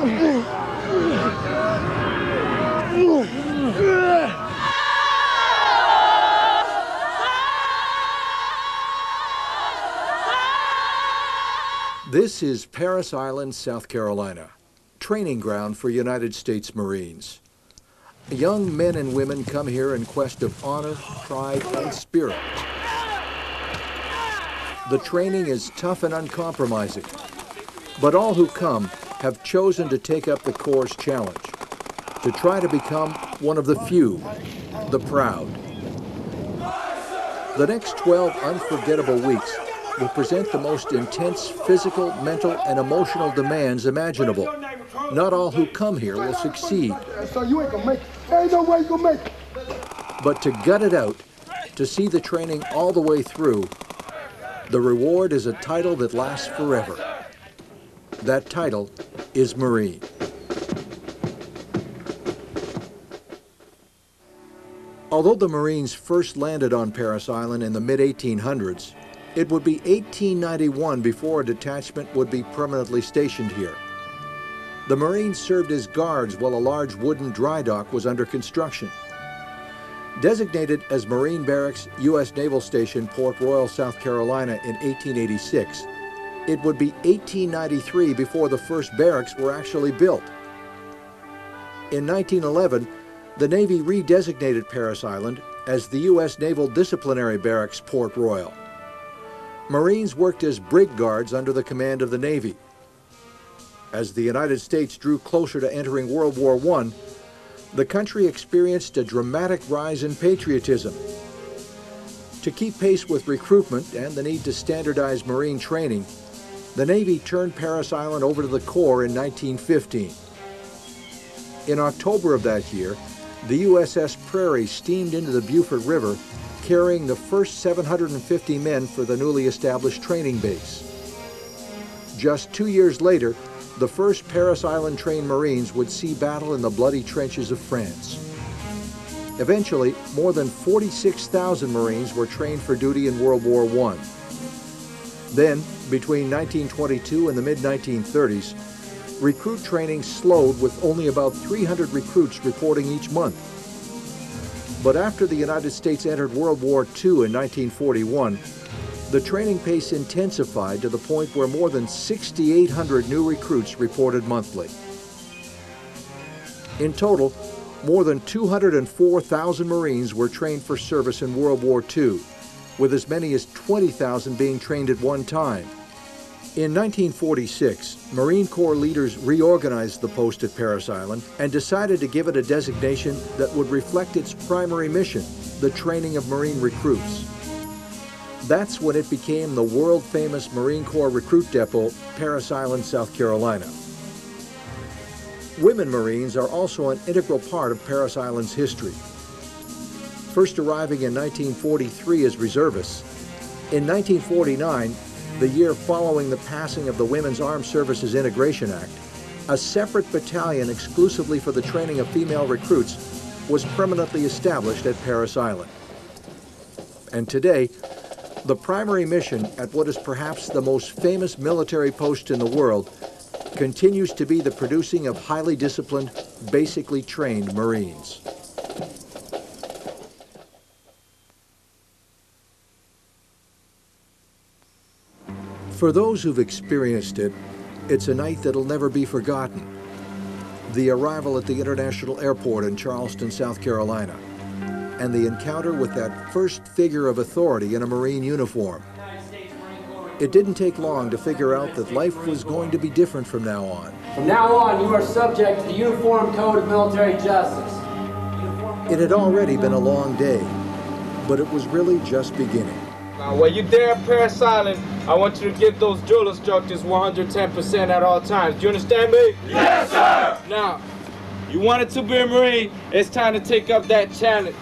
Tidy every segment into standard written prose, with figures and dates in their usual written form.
This is Parris Island, South Carolina, training ground for United States Marines. Young men and women come here in quest of honor, pride, and spirit. The training is tough and uncompromising, but all who come have chosen to take up the Corps' challenge, to try to become one of the few, the proud. The next 12 unforgettable weeks will present the most intense physical, mental, and emotional demands imaginable. Not all who come here will succeed. So you ain't gonna make it. Ain't no way you gonna make it. But to gut it out, to see the training all the way through, the reward is a title that lasts forever. That title is Marine. Although the Marines first landed on Parris Island in the mid-1800s, it would be 1891 before a detachment would be permanently stationed here. The Marines served as guards while a large wooden dry dock was under construction. Designated as Marine Barracks, U.S. Naval Station, Port Royal, South Carolina in 1886, it would be 1893 before the first barracks were actually built. In 1911, the Navy redesignated Parris Island as the U.S. Naval Disciplinary Barracks, Port Royal. Marines worked as brig guards under the command of the Navy. As the United States drew closer to entering World War I, the country experienced a dramatic rise in patriotism. To keep pace with recruitment and the need to standardize Marine training, the Navy turned Parris Island over to the Corps in 1915. In October of that year, the USS Prairie steamed into the Beaufort River, carrying the first 750 men for the newly established training base. Just 2 years later, the first Parris Island trained Marines would see battle in the bloody trenches of France. Eventually, more than 46,000 Marines were trained for duty in World War I. Then, between 1922 and the mid-1930s, recruit training slowed with only about 300 recruits reporting each month. But after the United States entered World War II in 1941, the training pace intensified to the point where more than 6,800 new recruits reported monthly. In total, more than 204,000 Marines were trained for service in World War II, with as many as 20,000 being trained at one time. In 1946, Marine Corps leaders reorganized the post at Parris Island and decided to give it a designation that would reflect its primary mission, the training of Marine recruits. That's when it became the world-famous Marine Corps recruit depot, Parris Island, South Carolina. Women Marines are also an integral part of Parris Island's history. First arriving in 1943 as reservists, in 1949, the year following the passing of the Women's Armed Services Integration Act, a separate battalion exclusively for the training of female recruits was permanently established at Parris Island. And today, the primary mission at what is perhaps the most famous military post in the world continues to be the producing of highly disciplined, basically trained Marines. For those who've experienced it, it's a night that'll never be forgotten. The arrival at the International Airport in Charleston, South Carolina, and the encounter with that first figure of authority in a Marine uniform. It didn't take long to figure out that life was going to be different from now on. From now on, you are subject to the Uniform Code of Military Justice. It had already been a long day, but it was really just beginning. Now, when you're there at Parris Island, I want you to give those drill instructors 110% at all times. Do you understand me? Yes, sir! Now, you wanted to be a Marine, it's time to take up that challenge.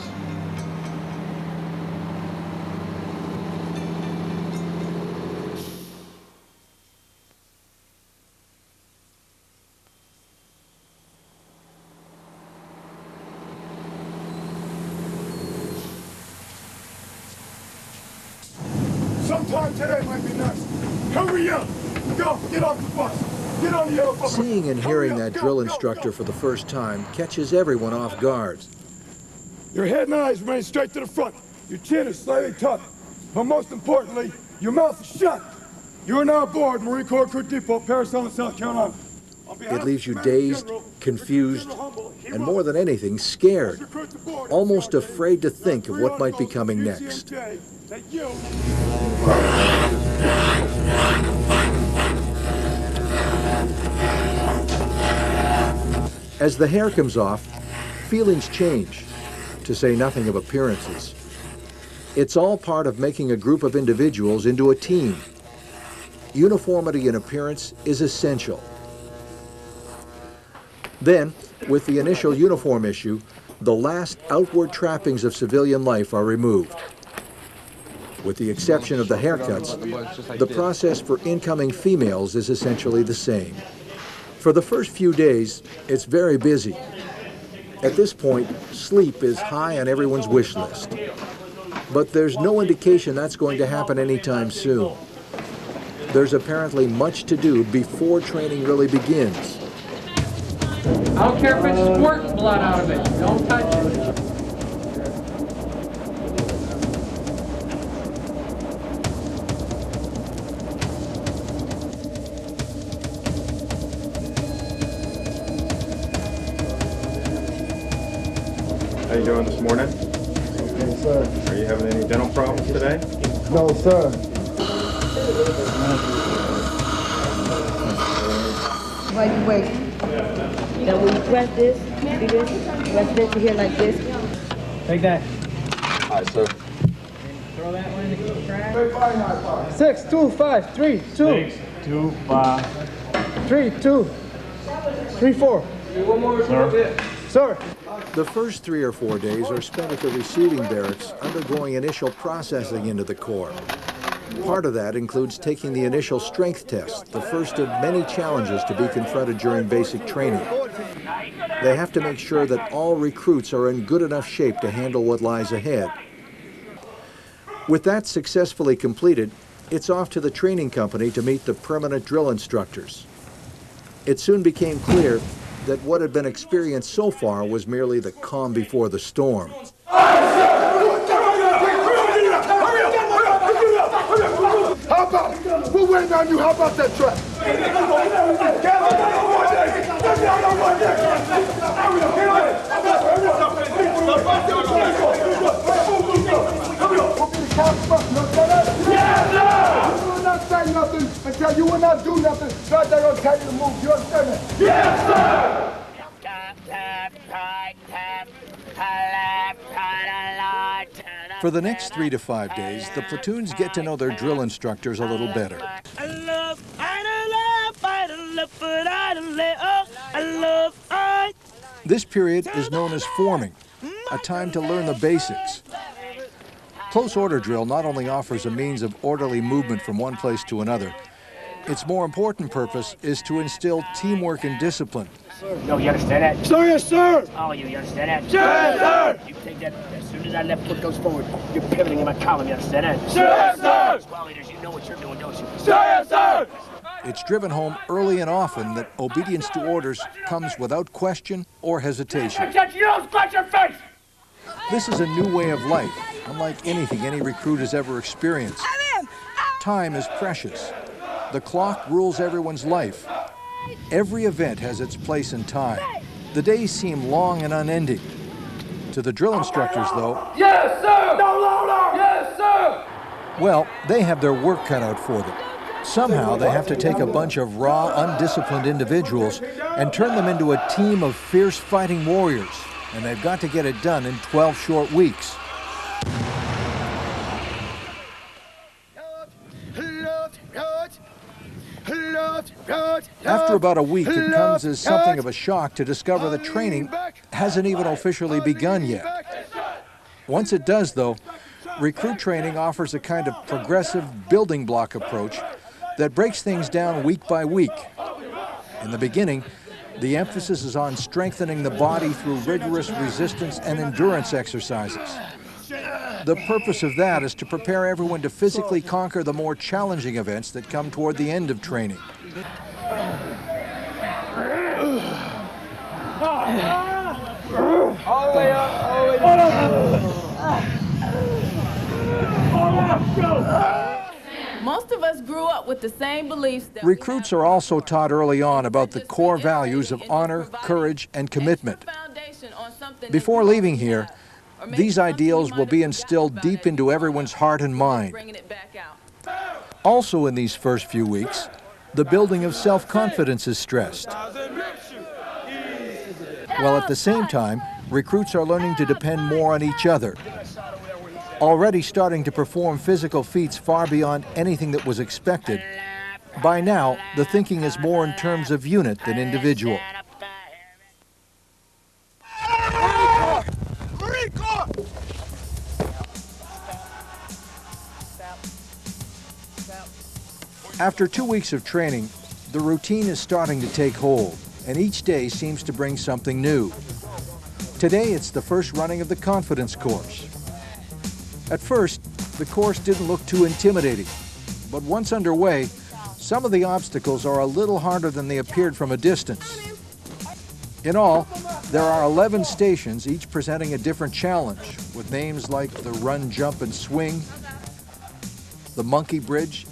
Sometime today might be nice. Hurry up! Go, get off the bus! Get on the hill. Seeing and hearing that drill instructor for the first time catches everyone off guard. Your head and eyes remain straight to the front. Your chin is slightly tucked. But most importantly, your mouth is shut. You are now aboard Marine Corps Crew Depot, Parris Island, South Carolina. It leaves you dazed, confused, and more than anything, scared, almost afraid to think of what might be coming next. As the hair comes off, feelings change, to say nothing of appearances. It's all part of making a group of individuals into a team. Uniformity in appearance is essential. Then, with the initial uniform issue, the last outward trappings of civilian life are removed. With the exception of the haircuts, the process for incoming females is essentially the same. For the first few days, it's very busy. At this point, sleep is high on everyone's wish list. But there's no indication that's going to happen anytime soon. There's apparently much to do before training really begins. I don't care if it's squirting blood out of it. Don't touch it. How you doing this morning? Okay, sir. Are you having any dental problems today? No, sir. While you wait. Now when you press this, see this? Press this to here like this. Take that. Hi, sir. Throw that one in the trash. 6, 2, 5, 3, 2. 6, 2, 5. 3, 2. 3, 4. One more. Sir. Sir. The first 3 or 4 days are spent at the receiving barracks undergoing initial processing into the Corps. Part of that includes taking the initial strength test, the first of many challenges to be confronted during basic training. They have to make sure that all recruits are in good enough shape to handle what lies ahead. With that successfully completed, it's off to the training company to meet the permanent drill instructors. It soon became clear that what had been experienced so far was merely the calm before the storm. How about, we're waiting on you, how about that truck? Yes, sir! You will not say nothing until you will not do nothing. So they're going to tell you to move. You understand that? Yes, sir! For the next 3 to 5 days, the platoons get to know their drill instructors a little better. This period is known as forming, a time to learn the basics. Close order drill not only offers a means of orderly movement from one place to another, its more important purpose is to instill teamwork and discipline. No, you understand that? Sir, yes, sir! Oh, you understand that? Yes, sir! You take that, as soon as that left foot goes forward, you're pivoting in my column, you understand that? Yes, sir! Squad leaders, you know what you're doing, don't you? Sir, yes, sir! It's driven home early and often that obedience to orders comes without question or hesitation. You don't scratch your face! This is a new way of life, unlike anything any recruit has ever experienced. Time is precious. The clock rules everyone's life. Every event has its place and time. The days seem long and unending. To the drill instructors, though, Yes, sir! No longer! Yes, sir! well, they have their work cut out for them. Somehow they have to take a bunch of raw, undisciplined individuals and turn them into a team of fierce fighting warriors. And they've got to get it done in 12 short weeks. After about a week, it comes as something of a shock to discover the training hasn't even officially begun yet. Once it does, though, recruit training offers a kind of progressive building block approach that breaks things down week by week. In the beginning, the emphasis is on strengthening the body through rigorous resistance and endurance exercises. The purpose of that is to prepare everyone to physically conquer the more challenging events that come toward the end of training. All the way up, all the way down. Most of us grew up with the same beliefs that Recruits are also taught early on about the core values of honor, courage, and commitment. Before leaving here, these ideals will be instilled deep into everyone's heart and mind. Also in these first few weeks, the building of self-confidence is stressed. While at the same time, recruits are learning to depend more on each other, already starting to perform physical feats far beyond anything that was expected. By now, the thinking is more in terms of unit than individual. After 2 weeks of training, the routine is starting to take hold, and each day seems to bring something new. Today, it's the first running of the confidence course. At first, the course didn't look too intimidating, but once underway, some of the obstacles are a little harder than they appeared from a distance. In all, there are 11 stations, each presenting a different challenge, with names like the run, jump, and swing, the monkey bridge,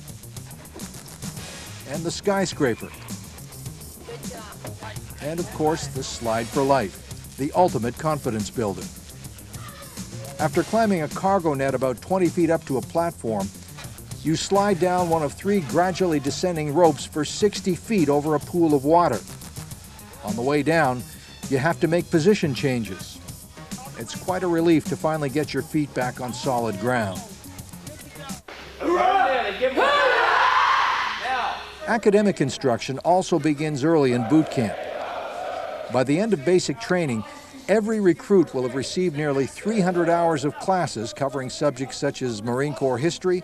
and the skyscraper. And of course, the slide for life, the ultimate confidence builder. After climbing a cargo net about 20 feet up to a platform, you slide down one of 3 gradually descending ropes for 60 feet over a pool of water. On the way down, you have to make position changes. It's quite a relief to finally get your feet back on solid ground. Academic instruction also begins early in boot camp. By the end of basic training, every recruit will have received nearly 300 hours of classes covering subjects such as Marine Corps history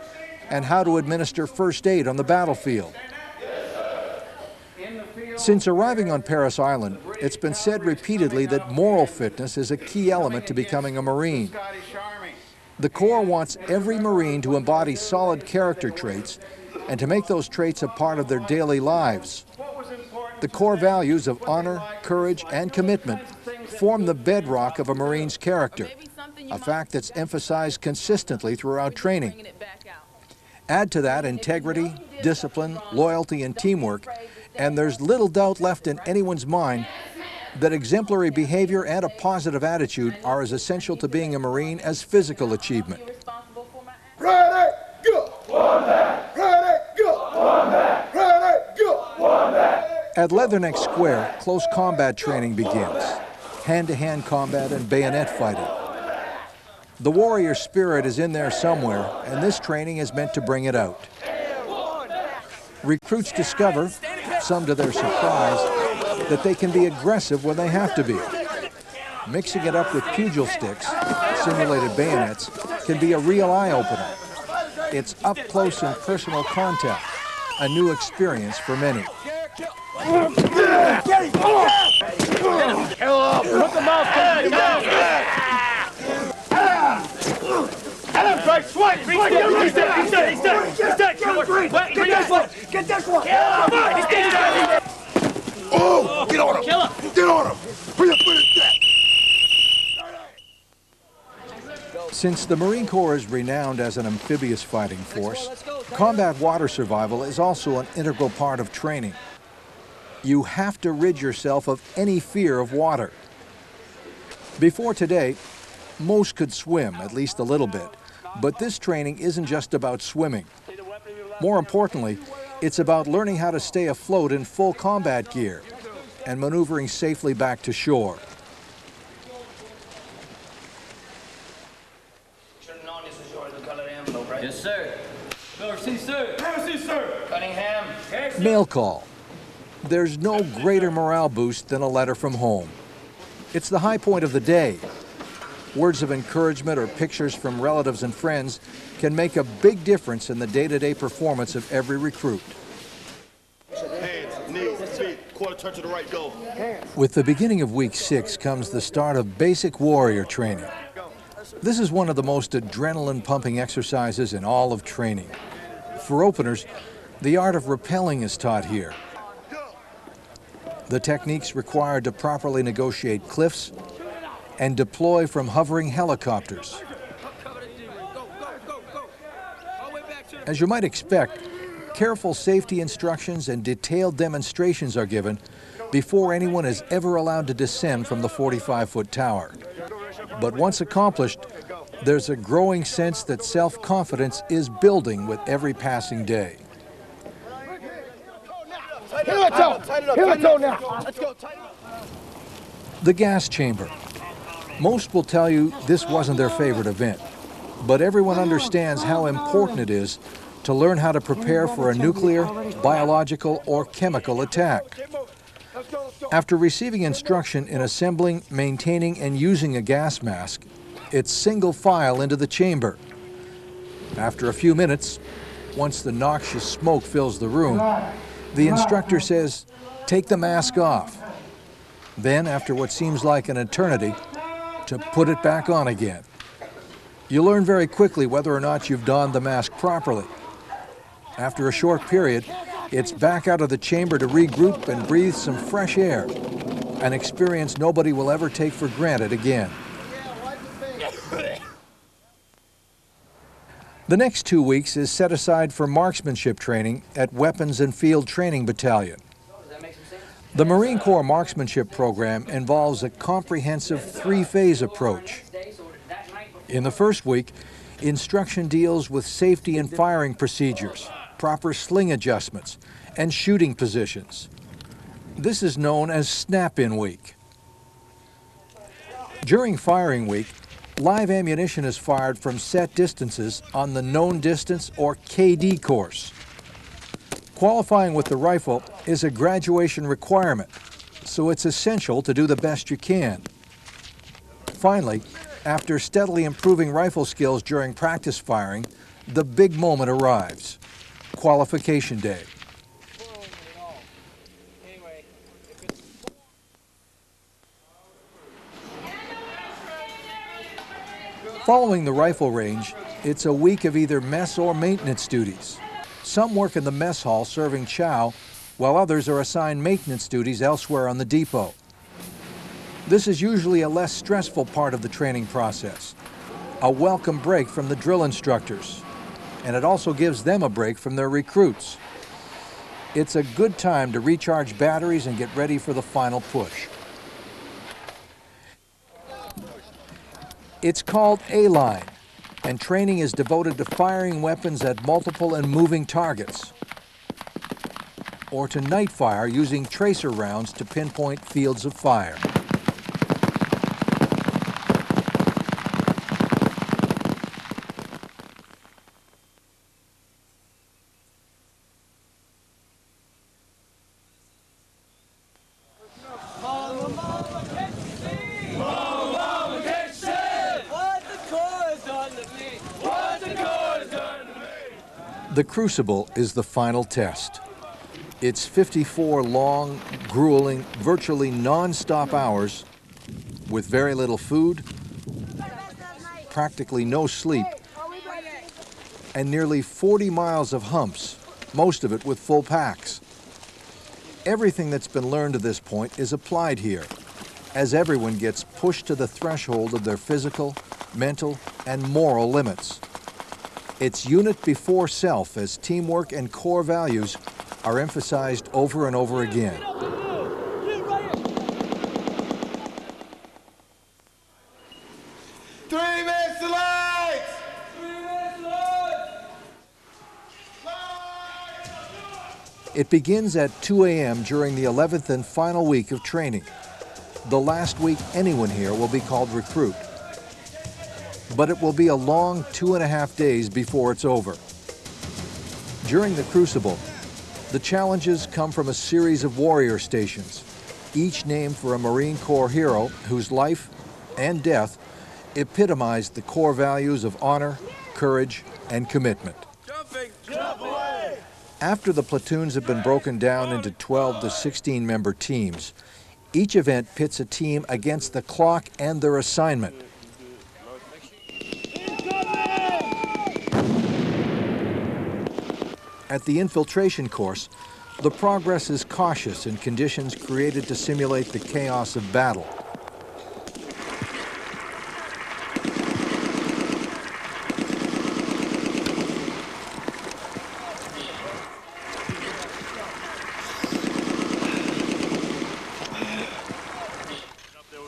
and how to administer first aid on the battlefield. Since arriving on Parris Island, it's been said repeatedly that moral fitness is a key element to becoming a Marine. The Corps wants every Marine to embody solid character traits and to make those traits a part of their daily lives. The core values of honor, courage, and commitment form the bedrock of a Marine's character, a fact that's emphasized consistently throughout training. Add to that integrity, discipline, loyalty, and teamwork, and there's little doubt left in anyone's mind that exemplary behavior and a positive attitude are as essential to being a Marine as physical achievement. Ready, go! One back! Ready, go! One back! Ready, go! One back! At Leatherneck Square, close combat training begins. Hand-to-hand combat and bayonet fighting. The warrior spirit is in there somewhere, and this training is meant to bring it out. Recruits discover, some to their surprise, that they can be aggressive when they have to be. Mixing it up with pugil sticks, simulated bayonets, can be a real eye-opener. It's up close and personal contact, a new experience for many. Oh, get on him! Kill him! Get on him! Put your foot in that! Since the Marine Corps is renowned as an amphibious fighting force, combat water survival is also an integral part of training. You have to rid yourself of any fear of water. Before today, most could swim, at least a little bit, but this training isn't just about swimming. More importantly, it's about learning how to stay afloat in full combat gear and maneuvering safely back to shore. Yes, sir. Overseas, sir. Overseas, sir. Cunningham. Mail call. There's no greater morale boost than a letter from home. It's the high point of the day. Words of encouragement or pictures from relatives and friends can make a big difference in the day-to-day performance of every recruit. Hands, knees, feet, quarter turn to the right, go. With the beginning of week 6 comes the start of basic warrior training. This is one of the most adrenaline-pumping exercises in all of training. For openers, the art of rappelling is taught here. the techniques required to properly negotiate cliffs, and deploy from hovering helicopters. As you might expect, careful safety instructions and detailed demonstrations are given before anyone is ever allowed to descend from the 45-foot tower. But once accomplished, there's a growing sense that self-confidence is building with every passing day. The gas chamber. Most will tell you this wasn't their favorite event, but everyone understands how important it is to learn how to prepare for a nuclear, biological, or chemical attack. After receiving instruction in assembling, maintaining, and using a gas mask, it's single file into the chamber. After a few minutes, once the noxious smoke fills the room, the instructor says, "Take the mask off." Then, after what seems like an eternity, to put it back on again. You learn very quickly whether or not you've donned the mask properly. After a short period, it's back out of the chamber to regroup and breathe some fresh air, an experience nobody will ever take for granted again. The next 2 weeks is set aside for marksmanship training at Weapons and Field Training Battalion. The Marine Corps marksmanship program involves a comprehensive 3-phase approach. In the first week, instruction deals with safety and firing procedures, proper sling adjustments, and shooting positions. This is known as snap-in week. During firing week, live ammunition is fired from set distances on the known distance or KD course. Qualifying with the rifle is a graduation requirement, so it's essential to do the best you can. Finally, after steadily improving rifle skills during practice firing, the big moment arrives: qualification day. Following the rifle range, it's a week of either mess or maintenance duties. Some work in the mess hall serving chow, while others are assigned maintenance duties elsewhere on the depot. This is usually a less stressful part of the training process, a welcome break from the drill instructors, and it also gives them a break from their recruits. It's a good time to recharge batteries and get ready for the final push. It's called A-line, and training is devoted to firing weapons at multiple and moving targets, or to night fire using tracer rounds to pinpoint fields of fire. The Crucible is the final test. It's 54 long, grueling, virtually non-stop hours with very little food, practically no sleep, and nearly 40 miles of humps, most of it with full packs. Everything that's been learned to this point is applied here, as everyone gets pushed to the threshold of their physical, mental, and moral limits. It's unit before self as teamwork and core values are emphasized over and over again. It begins at 2 a.m. during the 11th and final week of training. The last week anyone here will be called recruit. But it will be a long 2.5 days before it's over. During the Crucible, the challenges come from a series of warrior stations, each named for a Marine Corps hero whose life and death epitomized the core values of honor, courage, and commitment. After the platoons have been broken down into 12 to 16 member teams, each event pits a team against the clock and their assignment. At the infiltration course, The progress is cautious in conditions created to simulate the chaos of battle.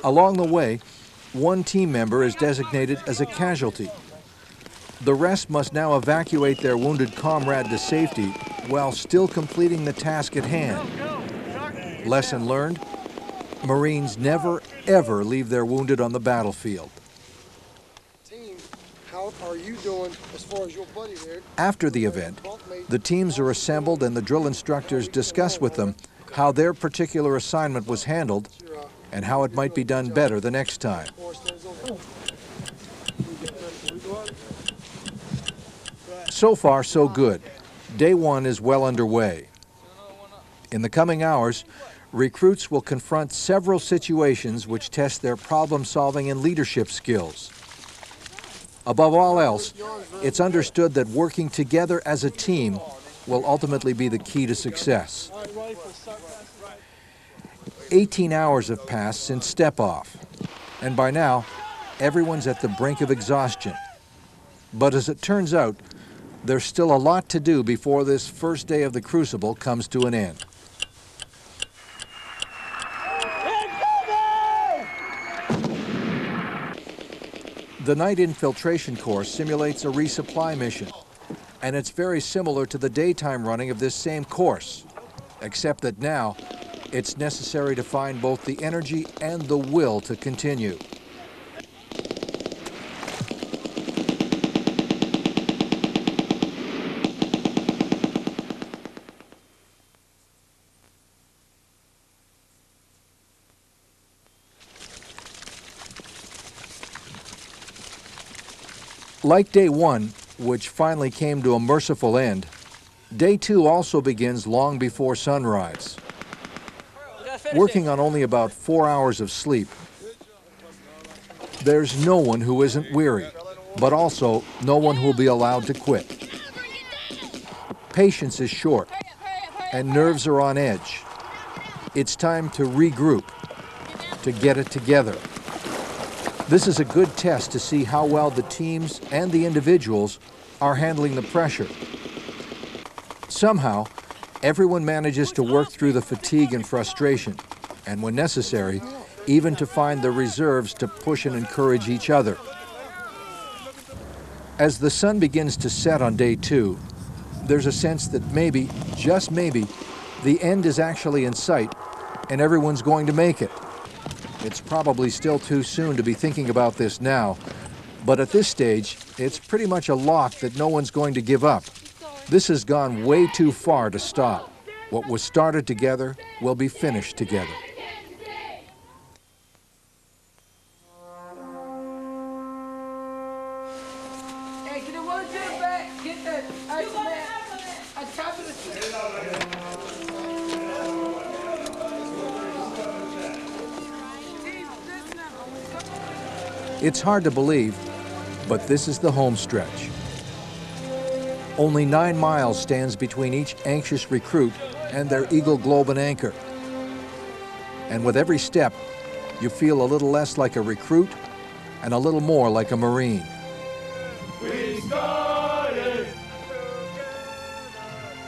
Along the way, one team member is designated as a casualty. The rest must now evacuate their wounded comrade to safety while still completing the task at hand. Lesson learned: Marines never, ever leave their wounded on the battlefield. Team, how are you doing as far as your buddy there? After the event, the teams are assembled and the drill instructors discuss with them how their particular assignment was handled and how it might be done better the next time. So far, so good. Day one is well underway. In the coming hours, recruits will confront several situations which test their problem-solving and leadership skills. Above all else, it's understood that working together as a team will ultimately be the key to success. 18 hours have passed since step-off, and by now, everyone's at the brink of exhaustion. But as it turns out, there's still a lot to do before this first day of the Crucible comes to an end. The night infiltration course simulates a resupply mission, and it's very similar to the daytime running of this same course, except that now it's necessary to find both the energy and the will to continue. Like day one, which finally came to a merciful end, day two also begins long before sunrise. Working on only about 4 hours of sleep, there's no one who isn't weary, but also no one who will be allowed to quit. Patience is short, and nerves are on edge. It's time to regroup, to get it together. This is a good test to see how well the teams and the individuals are handling the pressure. Somehow, everyone manages to work through the fatigue and frustration, and when necessary, even to find the reserves to push and encourage each other. As the sun begins to set on day two, there's a sense that maybe, just maybe, the end is actually in sight and everyone's going to make it. It's probably still too soon to be thinking about this now, but at this stage, it's pretty much a lock that no one's going to give up. This has gone way too far to stop. What was started together will be finished together. Hey, get the one jump back. Get that ice man on top of the It's hard to believe, but this is the home stretch. Only 9 miles stands between each anxious recruit and their Eagle Globe and Anchor. And with every step, you feel a little less like a recruit and a little more like a Marine. We started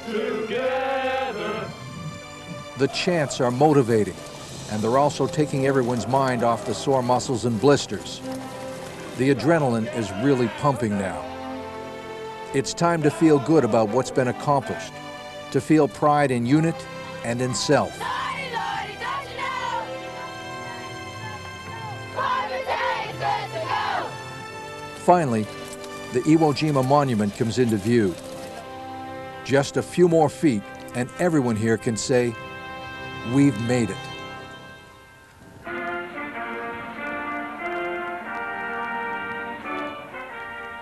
together. The chants are motivating, and they're also taking everyone's mind off the sore muscles and blisters. The adrenaline is really pumping now. It's time to feel good about what's been accomplished, to feel pride in unit and in self. Finally, the Iwo Jima Monument comes into view. Just a few more feet, and everyone here can say, "We've made it."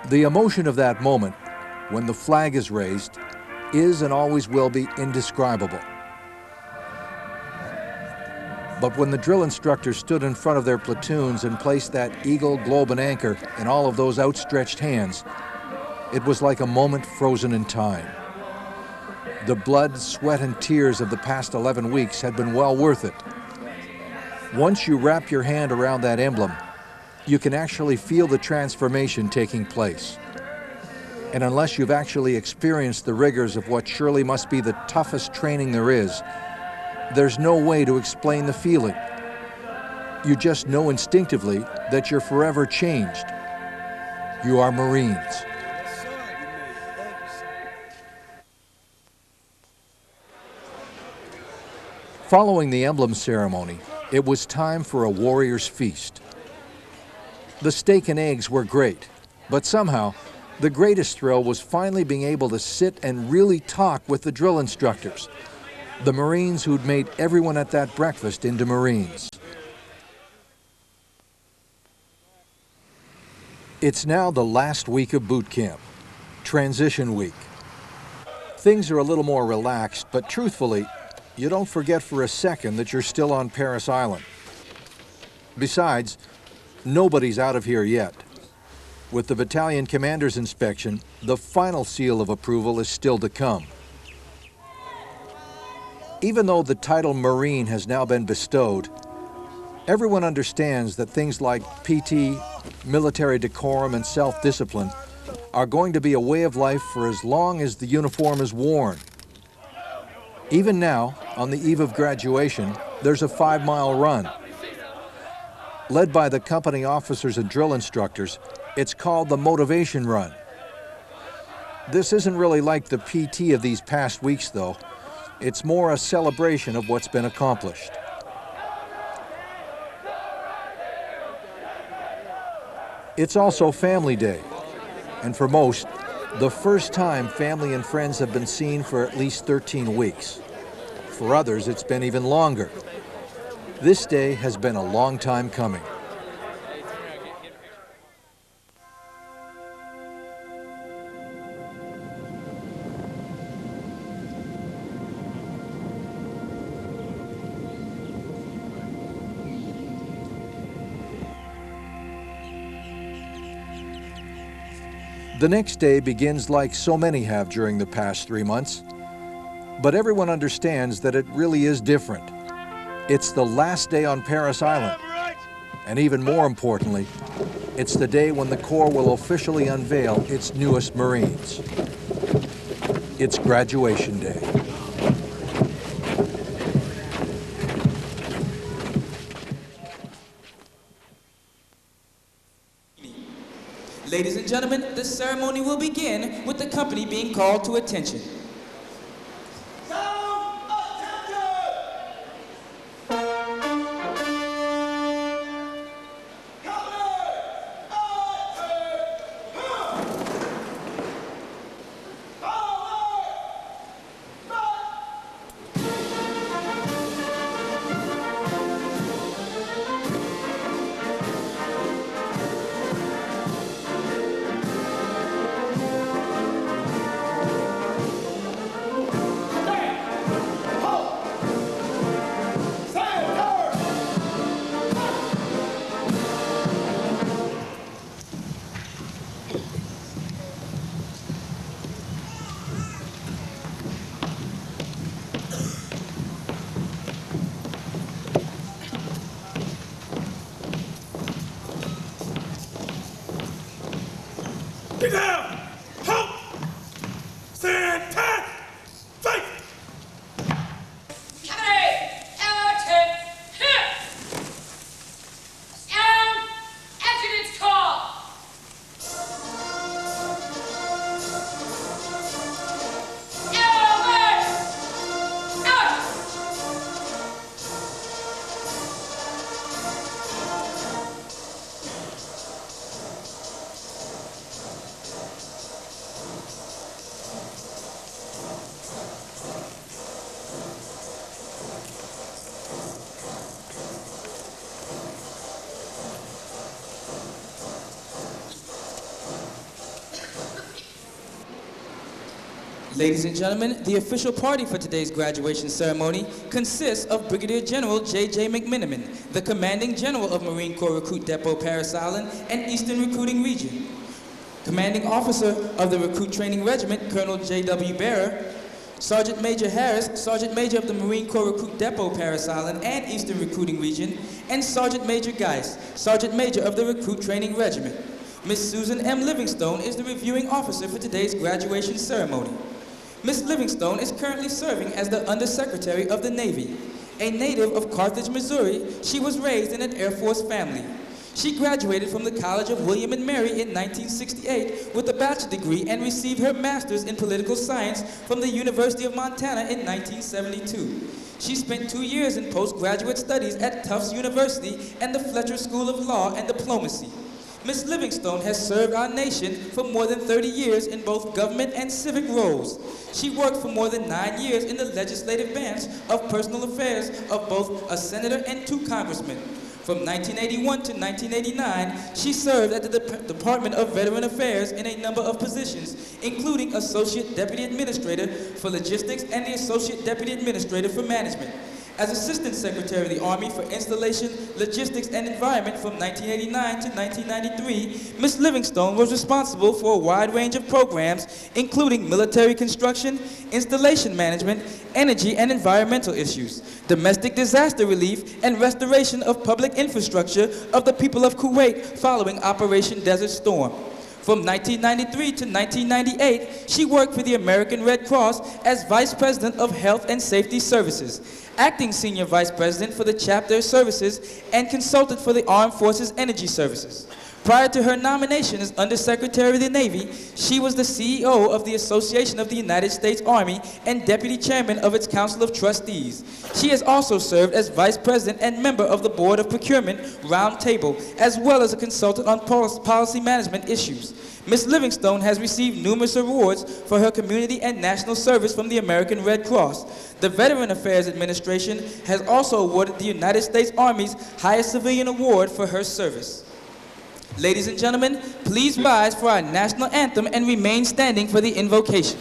The emotion of that moment, when the flag is raised, is and always will be indescribable. But when the drill instructors stood in front of their platoons and placed that Eagle, Globe, and Anchor in all of those outstretched hands, it was like a moment frozen in time. The blood, sweat, and tears of the past 11 weeks had been well worth it. Once you wrap your hand around that emblem, you can actually feel the transformation taking place. And unless you've actually experienced the rigors of what surely must be the toughest training there is, there's no way to explain the feeling. You just know instinctively that you're forever changed. You are Marines. Following the emblem ceremony, it was time for a warrior's feast. The steak and eggs were great, but somehow, the greatest thrill was finally being able to sit and really talk with the drill instructors, the Marines who'd made everyone at that breakfast into Marines. It's now the last week of boot camp, transition week. Things are a little more relaxed, but truthfully, you don't forget for a second that you're still on Parris Island. Besides, nobody's out of here yet. With the battalion commander's inspection, the final seal of approval is still to come. Even though the title Marine has now been bestowed, everyone understands that things like PT, military decorum, and self-discipline are going to be a way of life for as long as the uniform is worn. Even now, on the eve of graduation, there's a 5-mile run. Led by the company officers and drill instructors, it's called the Motivation Run. This isn't really like the PT of these past weeks, though. It's more a celebration of what's been accomplished. It's also Family Day, and for most, the first time family and friends have been seen for at least 13 weeks. For others, it's been even longer. This day has been a long time coming. The next day begins like so many have during the past 3 months, but everyone understands that it really is different. It's the last day on Parris Island, and even more importantly, it's the day when the Corps will officially unveil its newest Marines. It's graduation day. Ladies and gentlemen, the ceremony will begin with the company being called to attention. Get down! Halt! Stand tight! Fight! Ladies and gentlemen, the official party for today's graduation ceremony consists of Brigadier General J.J. McMiniman, the Commanding General of Marine Corps Recruit Depot Parris Island and Eastern Recruiting Region, Commanding Officer of the Recruit Training Regiment, Colonel J.W. Bearer, Sergeant Major Harris, Sergeant Major of the Marine Corps Recruit Depot, Parris Island and Eastern Recruiting Region, and Sergeant Major Geis, Sergeant Major of the Recruit Training Regiment. Miss Susan M. Livingstone is the reviewing officer for today's graduation ceremony. Miss Livingstone is currently serving as the Undersecretary of the Navy. A native of Carthage, Missouri, she was raised in an Air Force family. She graduated from the College of William and Mary in 1968 with a bachelor's degree and received her master's in political science from the University of Montana in 1972. She spent 2 years in postgraduate studies at Tufts University and the Fletcher School of Law and Diplomacy. Ms. Livingstone has served our nation for more than 30 years in both government and civic roles. She worked for more than 9 years in the legislative branch of personal affairs of both a senator and 2 congressmen. From 1981 to 1989, she served at the Department of Veteran Affairs in a number of positions, including Associate Deputy Administrator for Logistics and the Associate Deputy Administrator for Management. As Assistant Secretary of the Army for Installation, Logistics, and Environment from 1989 to 1993, Ms. Livingstone was responsible for a wide range of programs, including military construction, installation management, energy and environmental issues, domestic disaster relief, and restoration of public infrastructure of the people of Kuwait following Operation Desert Storm. From 1993 to 1998, she worked for the American Red Cross as Vice President of Health and Safety Services, Acting Senior Vice President for the Chapter Services, and consultant for the Armed Forces Energy Services. Prior to her nomination as Undersecretary of the Navy, she was the CEO of the Association of the United States Army and Deputy Chairman of its Council of Trustees. She has also served as Vice President and member of the Board of Procurement Roundtable, as well as a consultant on policy management issues. Ms. Livingstone has received numerous awards for her community and national service from the American Red Cross. The Veteran Affairs Administration has also awarded the United States Army's highest civilian award for her service. Ladies and gentlemen, please rise for our national anthem and remain standing for the invocation.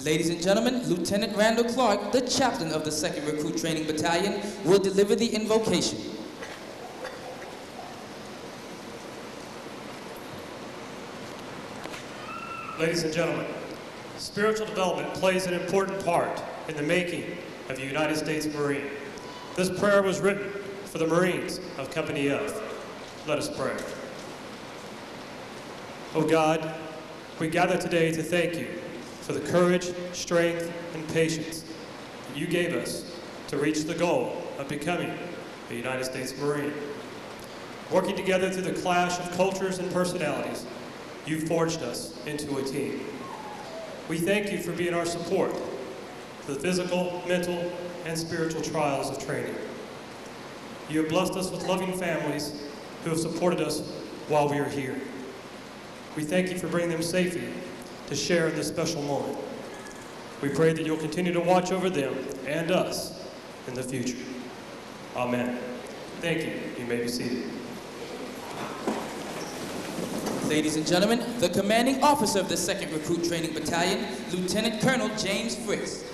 Ladies and gentlemen, Lieutenant Randall Clark, the chaplain of the 2nd Recruit Training Battalion, will deliver the invocation. Ladies and gentlemen, spiritual development plays an important part in the making of the United States Marine. This prayer was written for the Marines of Company F. Let us pray. Oh God, we gather today to thank you for the courage, strength, and patience that you gave us to reach the goal of becoming a United States Marine. Working together through the clash of cultures and personalities, you forged us into a team. We thank you for being our support for the physical, mental, and spiritual trials of training. You have blessed us with loving families who have supported us while we are here. We thank you for bringing them safely to share in this special moment. We pray that you'll continue to watch over them and us in the future. Amen. Thank you. You may be seated. Ladies and gentlemen, the commanding officer of the 2nd Recruit Training Battalion, Lieutenant Colonel James Fritz.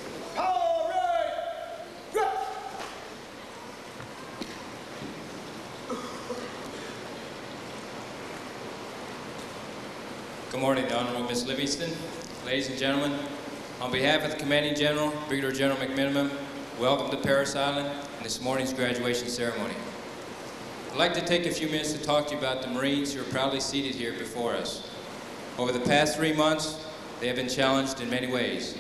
Good morning, the Honorable Miss Livingston. Ladies and gentlemen, on behalf of the Commanding General, Brigadier General McMiniman, welcome to Parris Island and this morning's graduation ceremony. I'd like to take a few minutes to talk to you about the Marines who are proudly seated here before us. Over the past 3 months, they have been challenged in many ways.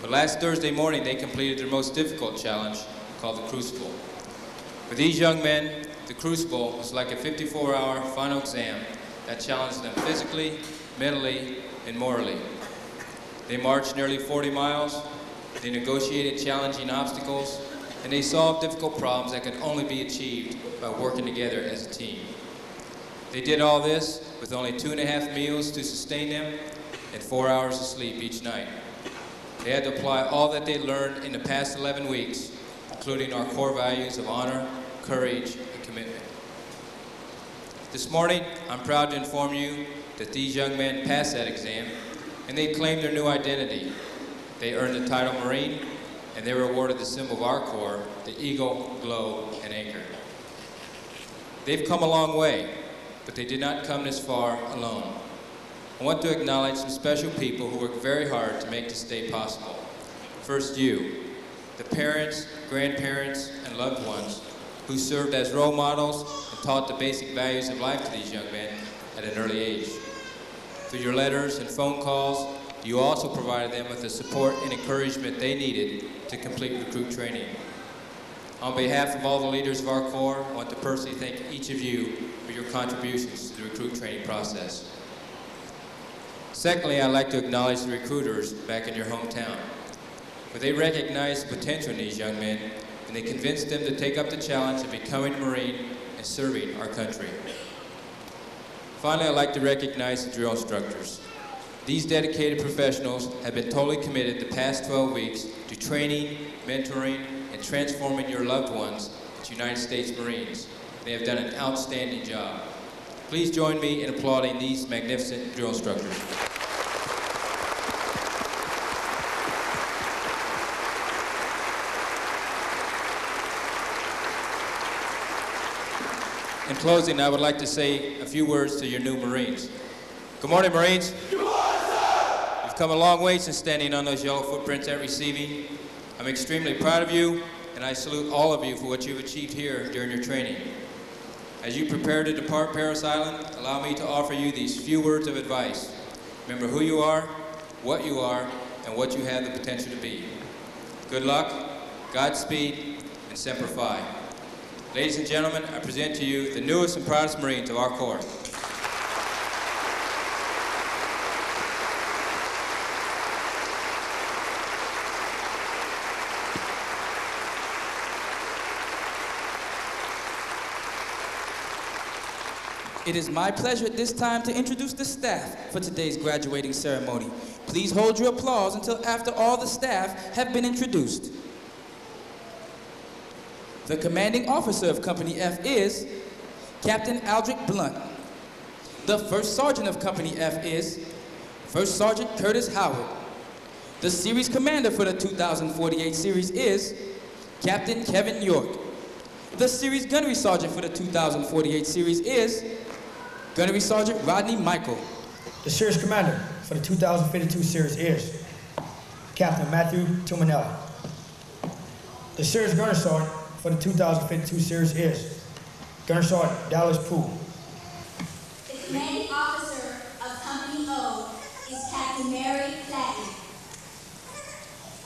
But last Thursday morning, they completed their most difficult challenge, called the Crucible. For these young men, the Crucible was like a 54-hour final exam that challenged them physically, mentally, and morally. They marched nearly 40 miles, they negotiated challenging obstacles, and they solved difficult problems that could only be achieved by working together as a team. They did all this with only 2.5 meals to sustain them and 4 hours of sleep each night. They had to apply all that they learned in the past 11 weeks, including our core values of honor, courage, and commitment. This morning, I'm proud to inform you that these young men passed that exam, and they claimed their new identity. They earned the title Marine, and they were awarded the symbol of our Corps, the Eagle, Globe, and Anchor. They've come a long way, but they did not come this far alone. I want to acknowledge some special people who worked very hard to make this day possible. First, you, the parents, grandparents, and loved ones who served as role models and taught the basic values of life to these young men at an early age. Through your letters and phone calls, you also provided them with the support and encouragement they needed to complete recruit training. On behalf of all the leaders of our Corps, I want to personally thank each of you for your contributions to the recruit training process. Secondly, I'd like to acknowledge the recruiters back in your hometown, where they recognized the potential in these young men, and they convinced them to take up the challenge of becoming a Marine and serving our country. Finally, I'd like to recognize the drill instructors. These dedicated professionals have been totally committed the past 12 weeks to training, mentoring, and transforming your loved ones into United States Marines. They have done an outstanding job. Please join me in applauding these magnificent drill instructors. In closing, I would like to say a few words to your new Marines. Good morning, Marines. Good morning, sir. You've come a long way since standing on those yellow footprints at receiving. I'm extremely proud of you, and I salute all of you for what you've achieved here during your training. As you prepare to depart Parris Island, allow me to offer you these few words of advice. Remember who you are, and what you have the potential to be. Good luck, Godspeed, and Semper Fi. Ladies and gentlemen, I present to you the newest and proudest Marines of our Corps. It is my pleasure at this time to introduce the staff for today's graduating ceremony. Please hold your applause until after all the staff have been introduced. The commanding officer of Company F is Captain Aldrich Blunt. The first sergeant of Company F is First Sergeant Curtis Howard. The series commander for the 2048 series is Captain Kevin York. The series gunnery sergeant for the 2048 series is Gunnery Sergeant Rodney Michael. The series commander for the 2052 series is Captain Matthew Tumanella. The series gunnery sergeant for the 2052 series is Gunnery Sergeant Dallas Poole. The commanding officer of Company O is Captain Mary Flatley.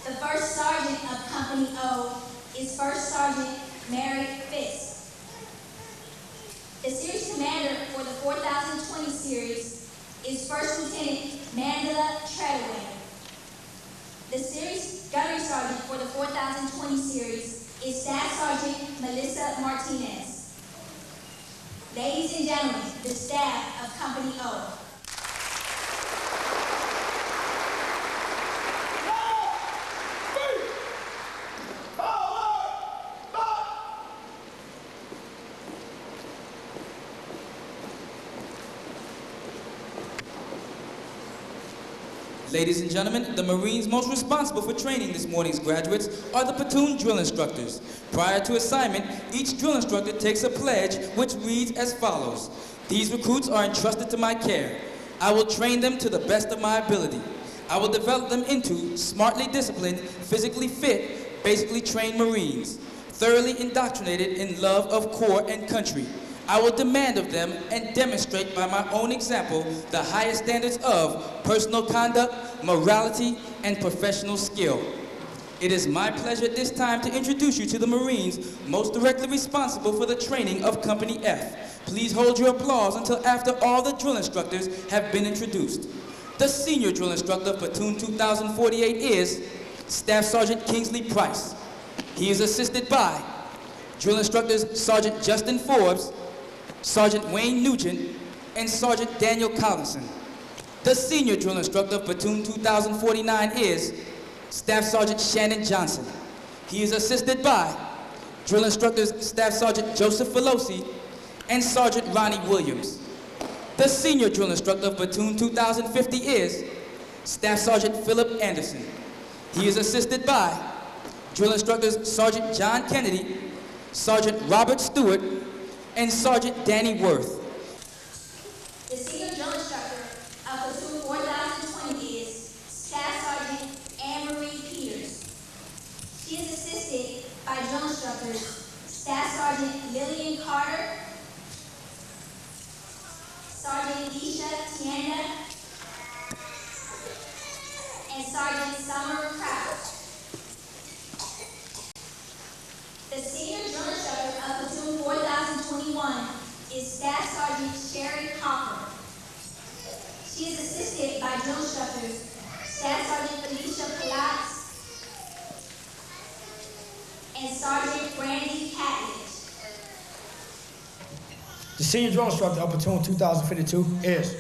The first sergeant of Company O is First Sergeant Mary Fisk. The series commander for the 4020 series is First Lieutenant Mandela Treadaway. The series gunnery sergeant for the 4020 series is Staff Sergeant Melissa Martinez. Ladies and gentlemen, the staff of Company O. Ladies and gentlemen, the Marines most responsible for training this morning's graduates are the platoon drill instructors. Prior to assignment, each drill instructor takes a pledge which reads as follows. These recruits are entrusted to my care. I will train them to the best of my ability. I will develop them into smartly disciplined, physically fit, basically trained Marines, thoroughly indoctrinated in love of corps and country. I will demand of them and demonstrate by my own example the highest standards of personal conduct, morality, and professional skill. It is my pleasure at this time to introduce you to the Marines most directly responsible for the training of Company F. Please hold your applause until after all the drill instructors have been introduced. The senior drill instructor of Platoon 2048 is Staff Sergeant Kingsley Price. He is assisted by drill instructors Sergeant Justin Forbes, Sergeant Wayne Nugent, and Sergeant Daniel Collinson. The senior drill instructor of Platoon 2049 is Staff Sergeant Shannon Johnson. He is assisted by drill instructors Staff Sergeant Joseph Velosi and Sergeant Ronnie Williams. The senior drill instructor of Platoon 2050 is Staff Sergeant Philip Anderson. He is assisted by drill instructors Sergeant John Kennedy, Sergeant Robert Stewart, and Sergeant Danny Worth. The senior drill instructor of Platoon 4020 is Staff Sergeant Anne-Marie Peters. She is assisted by drill instructors Staff Sergeant Lillian Carter, Sergeant Alicia Tienda, and Sergeant Summer Crouch. The senior drill instructor of Platoon 4021 is Staff Sergeant Sherry Hopper. She is assisted by drill instructors Staff Sergeant Felicia Palaz and Sergeant Brandy Catlett. The senior drill instructor of Platoon 2052 is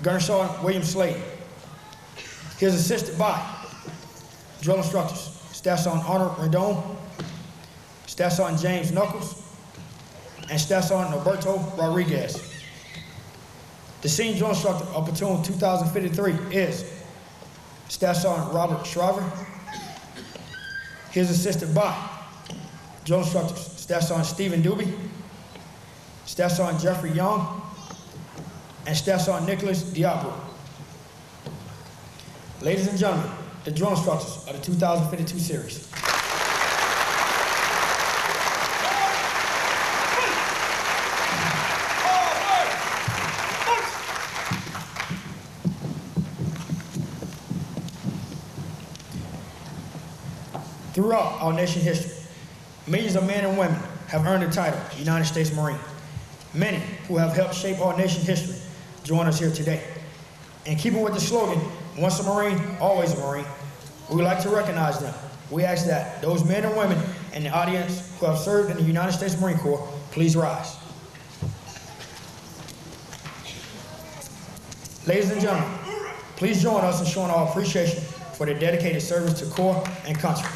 Gunner Sergeant William Slade. He is assisted by drill instructors Staff Sergeant Arnold Rendon, Staff Sergeant James Knuckles, and Staff Sergeant Roberto Rodriguez. The senior drill instructor of Platoon 2053 is Staff Sergeant Robert Shriver. He is assisted by drill instructors Staff Sergeant Stephen Doobie, Staff Sergeant Jeffrey Young, and Staff Sergeant Nicholas Diablo. Ladies and gentlemen, the drill instructors of the 2052 series. Throughout our nation's history, millions of men and women have earned the title United States Marine. Many who have helped shape our nation's history join us here today. In keeping with the slogan, once a Marine, always a Marine, we would like to recognize them. We ask that those men and women in the audience who have served in the United States Marine Corps, please rise. Ladies and gentlemen, please join us in showing our appreciation for their dedicated service to Corps and country.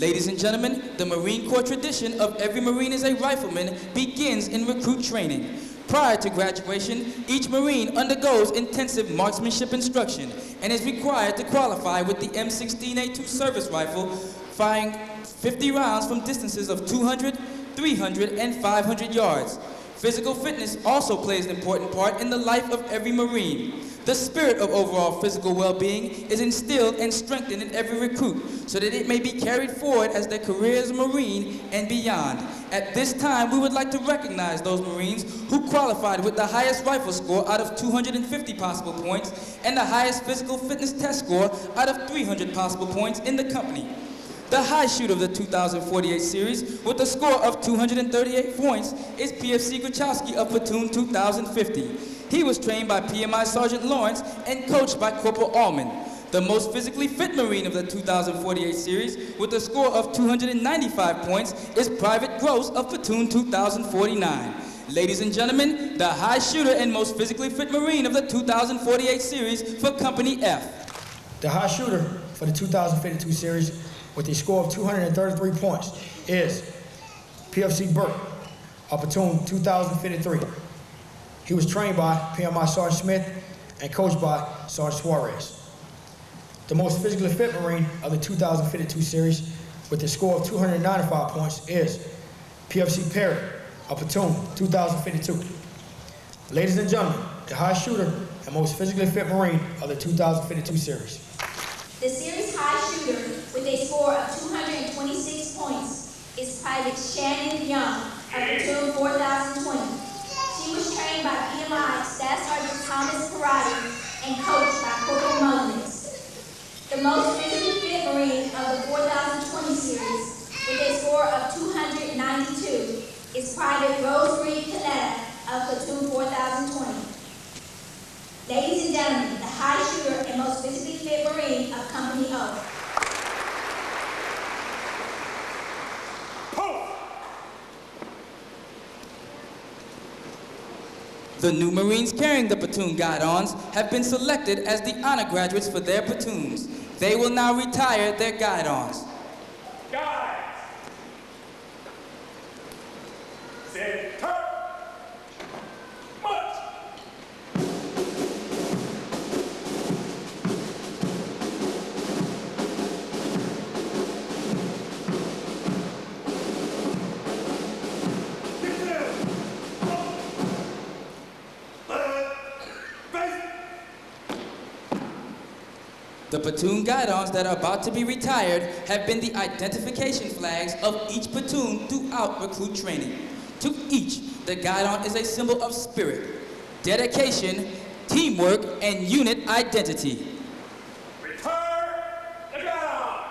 Ladies and gentlemen, the Marine Corps tradition of every Marine is a rifleman begins in recruit training. Prior to graduation, each Marine undergoes intensive marksmanship instruction and is required to qualify with the M16A2 service rifle, firing 50 rounds from distances of 200, 300, and 500 yards. Physical fitness also plays an important part in the life of every Marine. The spirit of overall physical well-being is instilled and strengthened in every recruit so that it may be carried forward as their career as a Marine and beyond. At this time, we would like to recognize those Marines who qualified with the highest rifle score out of 250 possible points and the highest physical fitness test score out of 300 possible points in the company. The high shooter of the 2048 series with a score of 238 points is PFC Gruchowski of Platoon 2050. He was trained by PMI Sergeant Lawrence and coached by Corporal Allman. The most physically fit Marine of the 2048 series with a score of 295 points is Private Gross of Platoon 2049. Ladies and gentlemen, the high shooter and most physically fit Marine of the 2048 series for Company F. The high shooter for the 2052 series with a score of 233 points is PFC Burke of Platoon 2053. He was trained by PMI Sergeant Smith and coached by Sergeant Suarez. The most physically fit Marine of the 2052 series with a score of 295 points is PFC Perry, a platoon, 2052. Ladies and gentlemen, the high shooter and most physically fit Marine of the 2052 series. The series high shooter with a score of 226 points is Private Shannon Young of platoon 4020. She was trained by PMI Staff Sergeant Thomas Parati and coached by Corporal Mullins. The most physically fit Marine of the 4020 series with a score of 292 is Private Rosemary Canetta of platoon 4020. Ladies and gentlemen, the high shooter and most physically fit Marine of Company O. The new Marines carrying the platoon guidons have been selected as the honor graduates for their platoons. They will now retire their guidons. Guys! Center! March! The platoon guidons that are about to be retired have been the identification flags of each platoon throughout recruit training. To each, the guidon is a symbol of spirit, dedication, teamwork, and unit identity. Retire the guidon!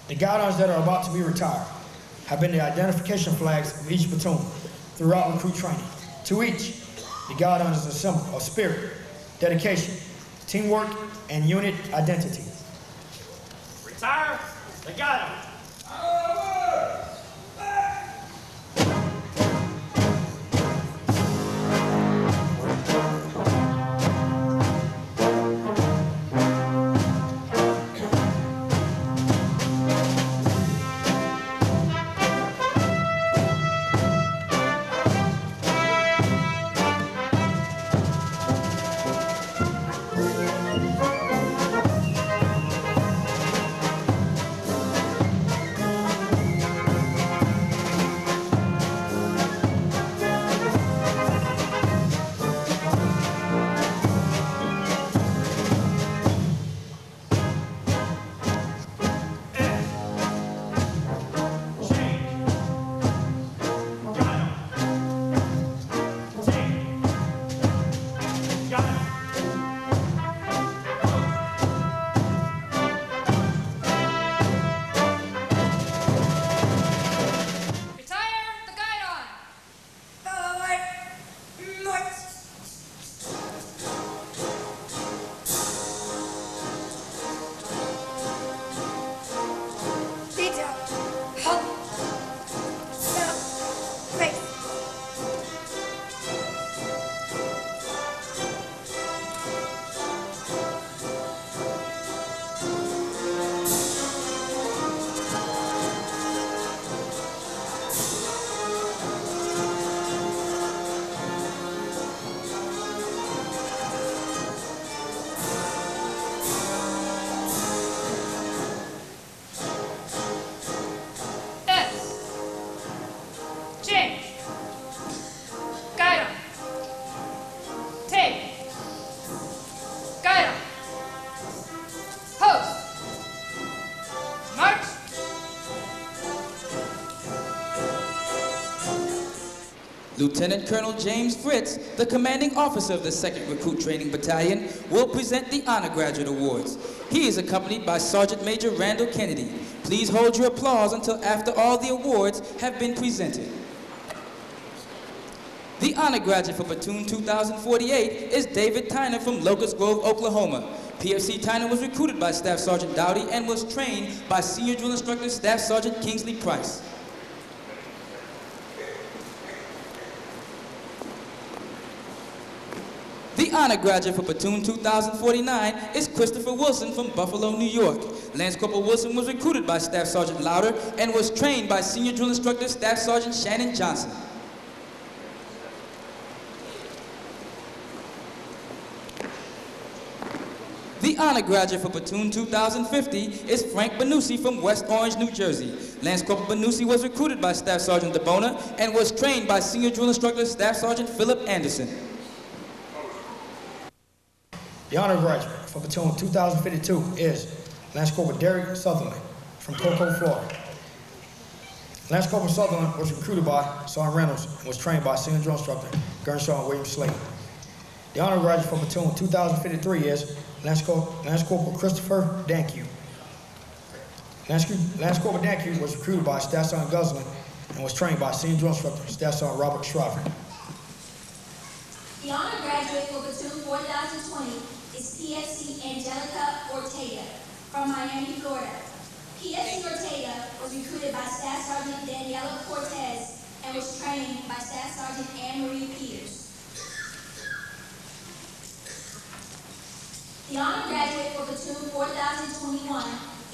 The guidons that are about to be retired have been the identification flags of each platoon throughout recruit training. To each, the guidon is a symbol of spirit, dedication, teamwork, and unit identity. Retire the guidon! Lieutenant Colonel James Fritz, the commanding officer of the 2nd Recruit Training Battalion, will present the Honor Graduate Awards. He is accompanied by Sergeant Major Randall Kennedy. Please hold your applause until after all the awards have been presented. The Honor Graduate for Platoon 2048 is David Tyner from Locust Grove, Oklahoma. PFC Tyner was recruited by Staff Sergeant Dowdy and was trained by Senior Drill Instructor Staff Sergeant Kingsley Price. The Honor Graduate for Platoon 2049 is Christopher Wilson from Buffalo, New York. Lance Corporal Wilson was recruited by Staff Sergeant Lauder and was trained by Senior Drill Instructor Staff Sergeant Shannon Johnson. The Honor Graduate for Platoon 2050 is Frank Benusi from West Orange, New Jersey. Lance Corporal Benusi was recruited by Staff Sergeant DeBona and was trained by Senior Drill Instructor Staff Sergeant Philip Anderson. The Honor Graduate for Platoon 2052 is Lance Corporal Derek Sutherland from Cocoa, Florida. Lance Corporal Sutherland was recruited by Sergeant Reynolds and was trained by Senior Drill Instructor Gun Sergeant William Slade. The Honor Graduate for Platoon 2053 is Lance Corporal Christopher Dankew. Lance Corporal Dankew was recruited by Staff Sergeant Guzlin and was trained by Senior Drill Instructor Staff Sergeant Robert Shriver. The Honor Graduate for Platoon 4020 is PFC Angelica Ortega from Miami, Florida. PFC Ortega was recruited by Staff Sergeant Daniela Cortez and was trained by Staff Sergeant Anne-Marie Peters. The Honor Graduate for Platoon 4021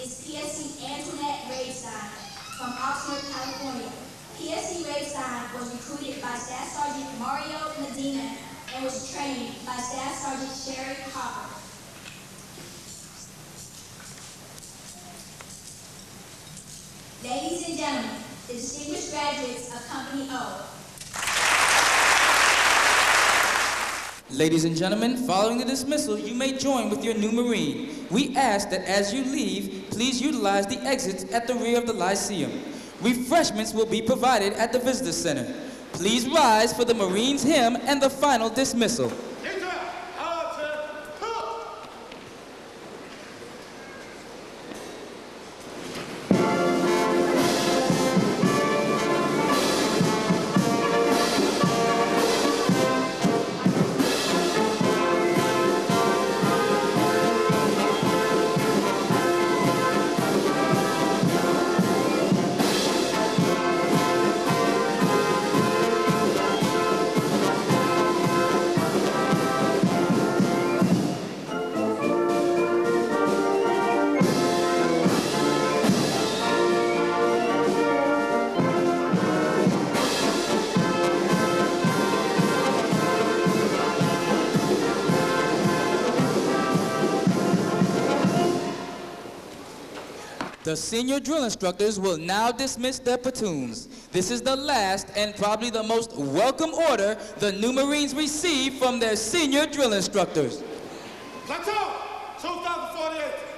is PFC Antoinette Ravestein from Oxnard, California. PFC Ravestein was recruited by Staff Sergeant Mario Medina and was trained by Staff Sergeant Sherry Hopper. Ladies and gentlemen, the distinguished graduates of Company O. Ladies and gentlemen, following the dismissal, you may join with your new Marine. We ask that as you leave, please utilize the exits at the rear of the Lyceum. Refreshments will be provided at the Visitor Center. Please rise for the Marines hymn and the final dismissal. The senior drill instructors will now dismiss their platoons. This is the last and probably the most welcome order the new Marines receive from their senior drill instructors. Plateau, 2048.